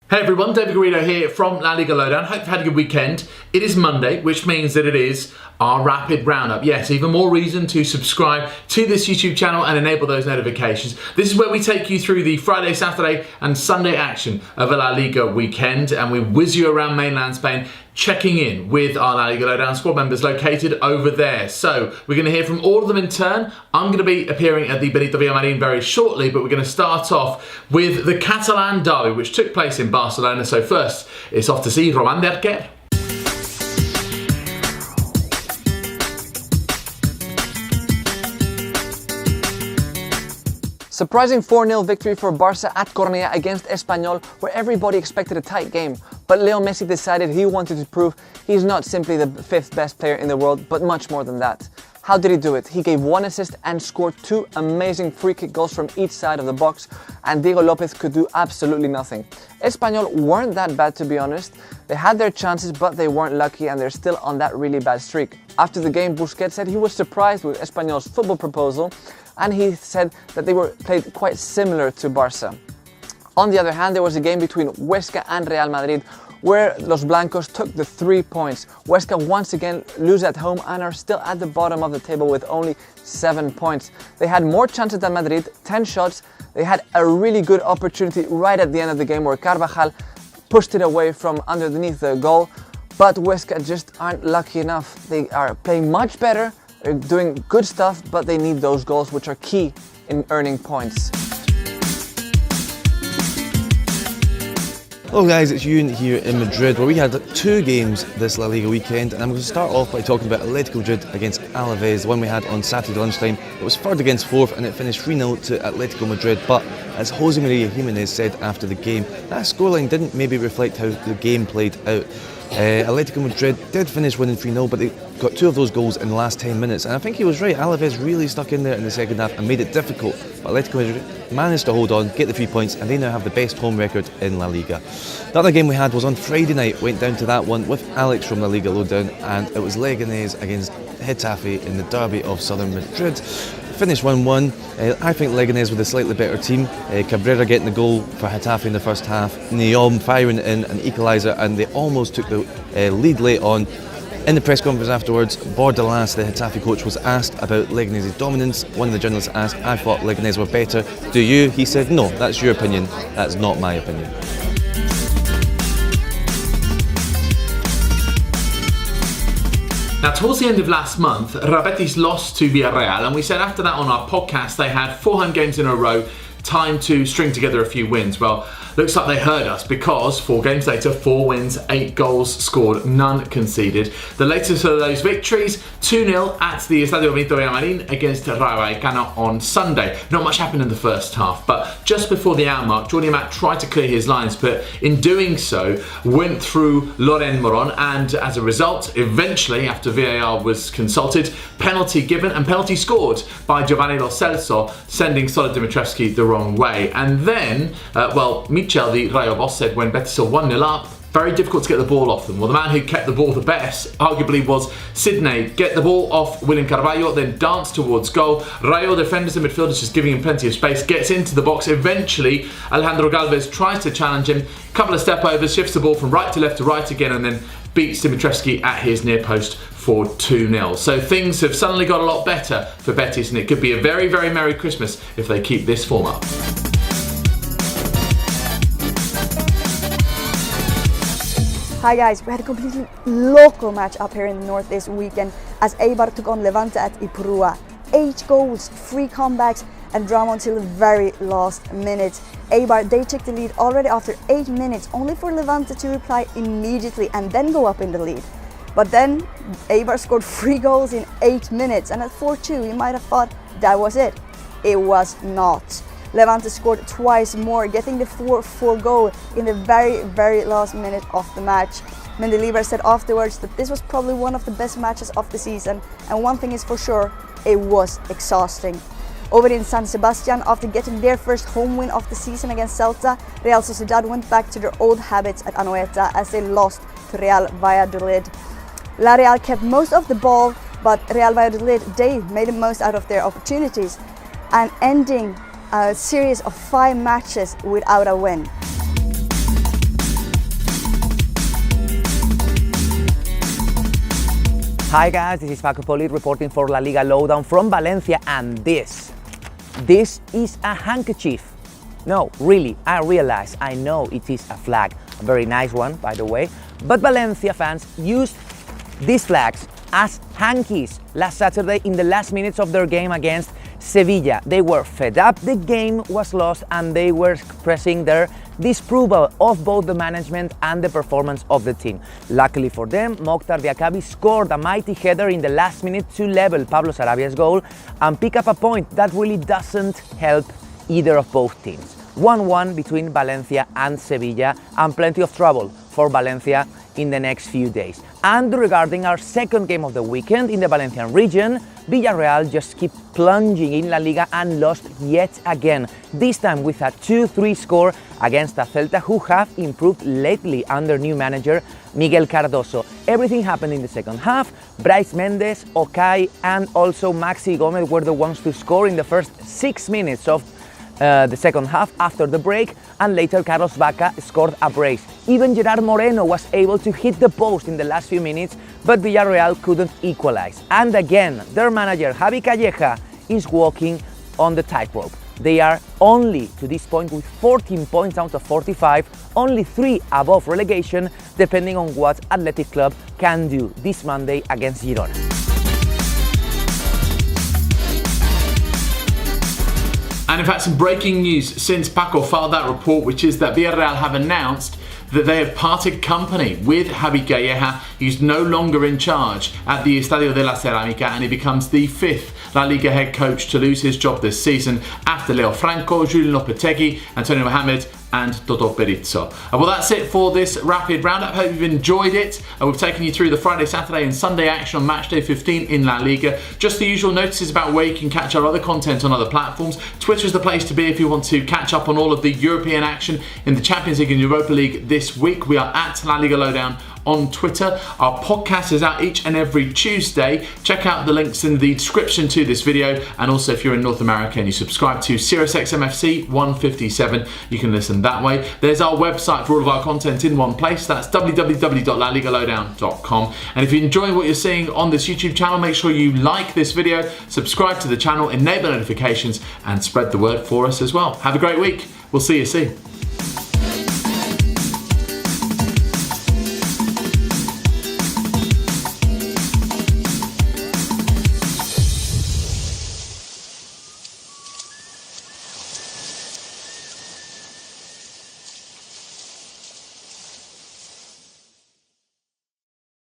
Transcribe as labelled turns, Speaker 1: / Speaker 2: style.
Speaker 1: Hey everyone, David Garrido here from LaLiga Lowdown. Hope you've had a good weekend. It is Monday, which means that it is our rapid roundup. Yes, even more reason to subscribe to this YouTube channel and enable those notifications. This is where we take you through the Friday, Saturday and Sunday action of a La Liga weekend, and we whiz you around mainland Spain, checking in with our La Liga Lowdown squad members located over there. So we're going to hear from all of them in turn. I'm going to be appearing at the Benito Villamarín very shortly, but we're going to start off with the Catalan derby, which took place in Barcelona. So first, it's off to see Roman de Arquer.
Speaker 2: Surprising 4-0 victory for Barça at Cornellà against Espanyol, where everybody expected a tight game. But Lionel Messi decided he wanted to prove he's not simply the 5th best player in the world, but much more than that. How did he do it? He gave 1 assist and scored 2 amazing free kick goals from each side of the box, and Diego Lopez could do absolutely nothing. Espanyol weren't that bad, to be honest. They had their chances, but they weren't lucky, and they're still on that really bad streak. After the game, Busquets said he was surprised with Espanyol's football proposal, and he said that they were played quite similar to Barça. On the other hand, there was a game between Huesca and Real Madrid where Los Blancos took the 3 points. Huesca once again lose at home and are still at the bottom of the table with only 7 points. They had more chances than Madrid, 10 shots. They had a really good opportunity right at the end of the game where Carvajal pushed it away from underneath the goal, but Huesca just aren't lucky enough. They are playing much better. They're doing good stuff, but they need those goals, which are key in earning points.
Speaker 3: Hello guys, it's Ewan here in Madrid, where we had 2 games this La Liga weekend, and I'm going to start off by talking about Atlético Madrid against Alavés, the one we had on Saturday lunchtime. It was 3rd against 4th, and it finished 3-0 to Atlético Madrid, but as Jose Maria Jimenez said after the game, that scoreline didn't maybe reflect how the game played out. Atlético Madrid did finish winning 3-0, but they got 2 of those goals in the last 10 minutes, and I think he was right. Alavés really stuck in there in the second half and made it difficult, but Atlético Madrid managed to hold on, get the 3 points, and they now have the best home record in La Liga. The other game we had was on Friday night. Went down to that one with Alex from La Liga Lowdown, and it was Leganés against Getafe in the derby of southern Madrid. Finished 1-1. I think Leganés were the slightly better team. Cabrera getting the goal for Getafe in the first half, Neom firing in an equaliser, and they almost took the lead late on. In the press conference afterwards, Bordalas, the Getafe coach, was asked about Leganés' dominance. One of the journalists asked, "I thought Leganés were better. Do you?" He said, "No, that's your opinion. That's not my opinion."
Speaker 1: Now, towards the end of last month, Real Betis lost to Villarreal, and we said after that on our podcast they had 4 home games in a row, time to string together a few wins. Well, looks like they heard us, because 4 games later, 4 wins, 8 goals scored, none conceded. The latest of those victories, 2-0 at the Estadio Benito Villamarín against Rayo Vallecano on Sunday. Not much happened in the first half, but just before the hour mark, Jordi Amat tried to clear his lines, but in doing so, went through Loren Moron, and as a result, eventually, after VAR was consulted, penalty given and penalty scored by Giovanni Lo Celso, sending Solid Dimitrievski the wrong way. And then, Michel, the Rayo boss, said when Betis are 1-0 up, very difficult to get the ball off them. Well, the man who kept the ball the best, arguably, was Sidney. Get the ball off William Carvalho, then dance towards goal. Rayo defenders and midfielders just giving him plenty of space, gets into the box. Eventually, Alejandro Galvez tries to challenge him. Couple of step overs, shifts the ball from right to left to right again, and then beats Dimitrievski at his near post for 2-0. So things have suddenly got a lot better for Betis, and it could be a very, very Merry Christmas if they keep this form up.
Speaker 4: Hi guys, we had a completely local match up here in the north this weekend as Eibar took on Levante at Ipurúa. 8 goals, 3 comebacks and drama until the very last minute. Eibar, they took the lead already after 8 minutes, only for Levante to reply immediately and then go up in the lead. But then Eibar scored 3 goals in 8 minutes, and at 4-2 you might have thought that was it. It was not. Levante scored twice more, getting the 4-4 goal in the very, very last minute of the match. Mendilibar said afterwards that this was probably one of the best matches of the season, and one thing is for sure, it was exhausting. Over in San Sebastian, after getting their first home win of the season against Celta, Real Sociedad went back to their old habits at Anoeta as they lost to Real Valladolid. La Real kept most of the ball, but Real Valladolid, they made the most out of their opportunities and ending a series of 5 matches without a win.
Speaker 5: Hi guys, this is Paco Polit reporting for La Liga Lowdown from Valencia, and this is a handkerchief. No, really, I realize, I know it is a flag, a very nice one by the way, but Valencia fans used these flags as hankies last Saturday in the last minutes of their game against Sevilla. They were fed up, the game was lost, and they were expressing their disapproval of both the management and the performance of the team. Luckily for them, Mokhtar Diakabi scored a mighty header in the last minute to level Pablo Sarabia's goal and pick up a point that really doesn't help either of both teams. 1-1 between Valencia and Sevilla, and plenty of trouble for Valencia in the next few days. And regarding our second game of the weekend in the Valencian region, Villarreal just keep plunging in La Liga and lost yet again, this time with a 2-3 score against a Celta who have improved lately under new manager Miguel Cardoso. Everything happened in the second half. Brais Mendes, Okay and also Maxi Gomez were the ones to score in the first 6 minutes of the second half after the break, and later Carlos Vaca scored a brace. Even Gerard Moreno was able to hit the post in the last few minutes, but Villarreal couldn't equalize. And again, their manager Javi Calleja is walking on the tightrope. They are only to this point with 14 points out of 45, only 3 above relegation, depending on what Athletic Club can do this Monday against Girona.
Speaker 1: And in fact, some breaking news since Paco filed that report, which is that Villarreal have announced that they have parted company with Javi Calleja. He's no longer in charge at the Estadio de la Cerámica, and he becomes the 5th La Liga head coach to lose his job this season after Leo Franco, Julian Lopetegui, Antonio Mohamed and Toto Berizzo. Well, that's it for this rapid roundup. Hope you've enjoyed it. We've taken you through the Friday, Saturday and Sunday action on match day 15 in La Liga. Just the usual notices about where you can catch our other content on other platforms. Twitter is the place to be if you want to catch up on all of the European action in the Champions League and Europa League this week. We are at La Liga Lowdown on Twitter. Our podcast is out each and every Tuesday. Check out the links in the description to this video, and also if you're in North America and you subscribe to SiriusXM 157, you can listen that way. There's our website for all of our content in one place. That's www.laligalowdown.com. And if you're enjoying what you're seeing on this YouTube channel, make sure you like this video, subscribe to the channel, enable notifications, and spread the word for us as well. Have a great week. We'll see you soon.